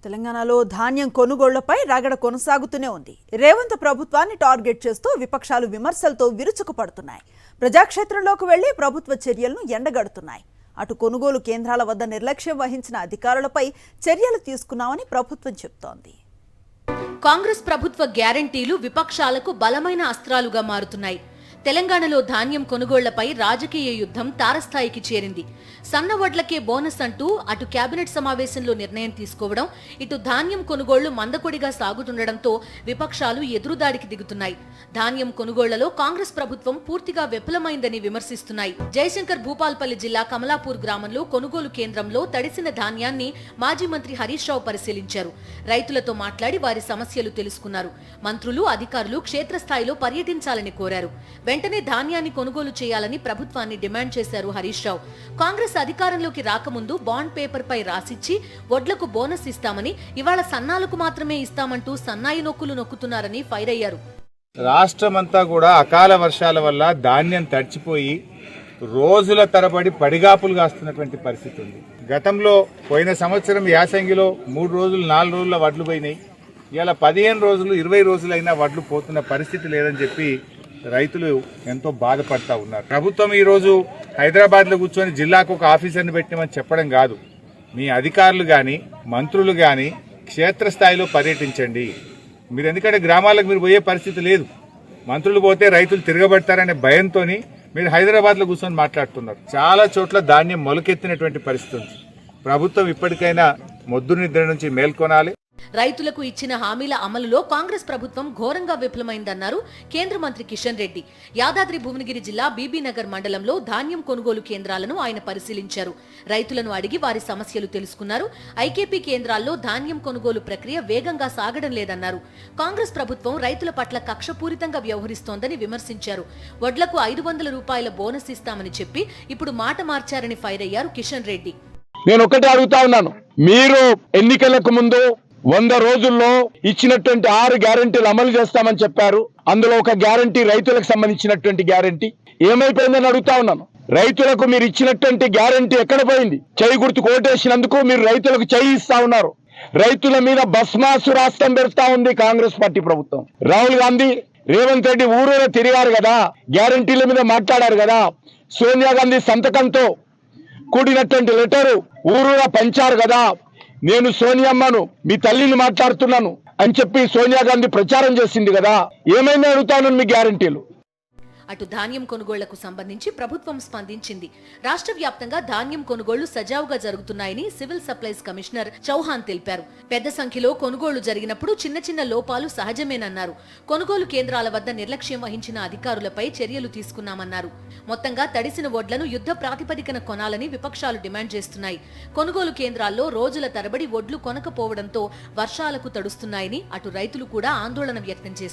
తెలంగాణలో ధాన్యం కొనుగోళ్లపై రగడ కొనసాగుతూనే ఉంది. రేవంత్ ప్రభుత్వాన్ని టార్గెట్ చేస్తూ విపక్షాలు విమర్శలతో విరుచుకుపడుతున్నాయి. ప్రజాక్షేత్రంలోకి వెళ్లి ప్రభుత్వ చర్యలను ఎండగడుతున్నాయి. అటు కొనుగోలు కేంద్రాల వద్ద నిర్లక్ష్యం వహించిన అధికారులపై చర్యలు తీసుకున్నామని ప్రభుత్వం చెబుతోంది. కాంగ్రెస్ ప్రభుత్వ గ్యారంటీలు విపక్షాలకు బలమైన అస్త్రాలుగా మారుతున్నాయి. తెలంగాణలో ధాన్యం కొనుగోళ్లపై రాజకీయ యుద్ధం తారస్థాయికి చేరింది. సన్న వడ్లకే బోనస్ అంటూ అటు కేబినెట్ సమావేశంలో నిర్ణయం తీసుకోవడం, ఇటు ధాన్యం కొనుగోళ్లు మందకొడిగా సాగుతుండటంతో విపక్షాలు ఎదురుదాడికి దిగుతున్నాయి. ధాన్యం కొనుగోళ్లలో కాంగ్రెస్ ప్రభుత్వం పూర్తిగా విఫలమైందని విమర్శిస్తున్నాయి. జయశంకర్ భూపాల్పల్లి జిల్లా కమలాపూర్ గ్రామంలో కొనుగోలు కేంద్రంలో తడిసిన ధాన్యాన్ని మాజీ మంత్రి హరీష్ రావు పరిశీలించారు. రైతులతో మాట్లాడి వారి సమస్యలు తెలుసుకున్నారు. మంత్రులు, అధికారులు క్షేత్రస్థాయిలో పర్యటించాలని కోరారు. వెంటనే ధాన్యాన్ని కొనుగోలు చేయాలని ప్రభుత్వాన్ని డిమాండ్ చేశారు హరీష్ రావు. కాంగ్రెస్ అధికారంలోకి రాకముందు బాండ్ పేపర్ పై రాసిచ్చి వడ్లకు బోనస్ ఇస్తామని, ఇవాళ సన్నాలకు మాత్రమే ఇస్తామంటూ సన్నాయి నొక్కులు నొక్కుతున్నారని ఫైర్ అయ్యారు. రాష్ట్రమంతా కూడా అకాల వర్షాల వల్ల ధాన్యం తడిచిపోయి రోజుల తరబడి పడిగాపులు కాస్తున్నటువంటి పరిస్థితి ఉంది. గతంలో పోయిన సంవత్సరం యాసంగిలో 3 రోజులు 4 రోజుల వడ్లు పోయినాయి. ఇలా 15 రోజులు 20 రోజులైనా వడ్లు పోతున్న పరిస్థితి లేదని చెప్పి రైతులు ఎంతో బాధపడతా ఉన్నారు. ప్రభుత్వం ఈరోజు హైదరాబాద్లో కూర్చొని జిల్లాకు ఒక ఆఫీసర్ని పెట్టినామని చెప్పడం కాదు. మీ అధికారులు కానీ మంత్రులు కానీ క్షేత్రస్థాయిలో పర్యటించండి. మీరు ఎందుకంటే గ్రామాలకు మీరు పోయే పరిస్థితి లేదు. మంత్రులు పోతే రైతులు తిరగబడతారనే భయంతో మీరు హైదరాబాద్లో కూర్చొని మాట్లాడుతున్నారు. చాలా చోట్ల ధాన్యం మొలకెత్తినటువంటి పరిస్థితి ఉంది. ప్రభుత్వం ఇప్పటికైనా మొద్దు నిద్ర నుంచి మేల్కొనాలి. రైతులకు ఇచ్చిన హామీల అమలులో కాంగ్రెస్ ప్రభుత్వం ఘోరంగా విఫలమైందన్నారు కేంద్ర మంత్రి కిషన్ రెడ్డి. యాదాద్రి భువనగిరి జిల్లా బీబీనగర్ మండలంలో ధాన్యం కొనుగోలు కేంద్రాలను ఆయన పరిశీలించారు. రైతులను అడిగి వారి సమస్యలు తెలుసుకున్నారు. ఐకేపీ కేంద్రాల్లో ధాన్యం కొనుగోలు ప్రక్రియ వేగంగా సాగడం లేదన్నారు. కాంగ్రెస్ ప్రభుత్వం రైతుల పట్ల కక్షపూరితంగా వ్యవహరిస్తోందని విమర్శించారు. వడ్లకు 500 రూపాయల బోనస్ ఇస్తామని చెప్పి ఇప్పుడు మాట మార్చారని ఫైర్ అయ్యారు కిషన్ రెడ్డి. నేను ఒకటే అడుగుతా ఉన్నాను, మీరు ఎన్నికలకు ముందు 100 రోజుల్లో ఇచ్చినటువంటి 6 గ్యారెంటీలు అమలు చేస్తామని చెప్పారు. అందులో ఒక గ్యారెంటీ రైతులకు సంబంధించినటువంటి గ్యారెంటీ ఏమైపోయిందని అడుగుతా ఉన్నాను. రైతులకు మీరు ఇచ్చినటువంటి గ్యారెంటీ ఎక్కడ పోయింది? చెయ్యి గుర్తు కోటేసినందుకు మీరు రైతులకు చెయ్యి ఇస్తా ఉన్నారు. రైతుల మీద భస్మాసు రాష్ట్రం పెడతా ఉంది కాంగ్రెస్ పార్టీ ప్రభుత్వం. రాహుల్ గాంధీ, రేవంత్ రెడ్డి ఊరూరా తిరిగారు కదా, గ్యారెంటీల మీద మాట్లాడారు కదా. సోనియా గాంధీ సంతకంతో కూడినటువంటి లెటరు ఊరూరా పంచారు కదా. నేను సోనియమ్మను, మీ తల్లిని మాట్లాడుతున్నాను అని చెప్పి సోనియా గాంధీ ప్రచారం చేసింది కదా. ఏమైనా అడుగుతాను మీ గ్యారెంటీలు. అటు ధాన్యం కొనుగోళ్లకు సంబంధించి ప్రభుత్వం స్పందించింది. రాష్ట్ర వ్యాప్తంగా ధాన్యం కొనుగోళ్లు సజావుగా జరుగుతున్నాయని సివిల్ సప్లైస్ కమిషనర్ చౌహాన్ తెలిపారు. పెద్ద సంఖ్యలో కొనుగోళ్లు జరిగినప్పుడు చిన్న చిన్న లోపాలు సహజమేనన్నారు. కొనుగోలు కేంద్రాల వద్ద నిర్లక్ష్యం వహించిన అధికారులపై చర్యలు తీసుకున్నామన్నారు. మొత్తంగా తడిసిన వడ్లను యుద్ధ ప్రాతిపదికన కొనాలని విపక్షాలు డిమాండ్ చేస్తున్నాయి. కొనుగోలు కేంద్రాల్లో రోజుల తరబడి వడ్లు కొనకపోవడంతో వర్షాలకు తడుస్తున్నాయని అటు రైతులు కూడా ఆందోళన వ్యక్తం చేస్తున్నారు.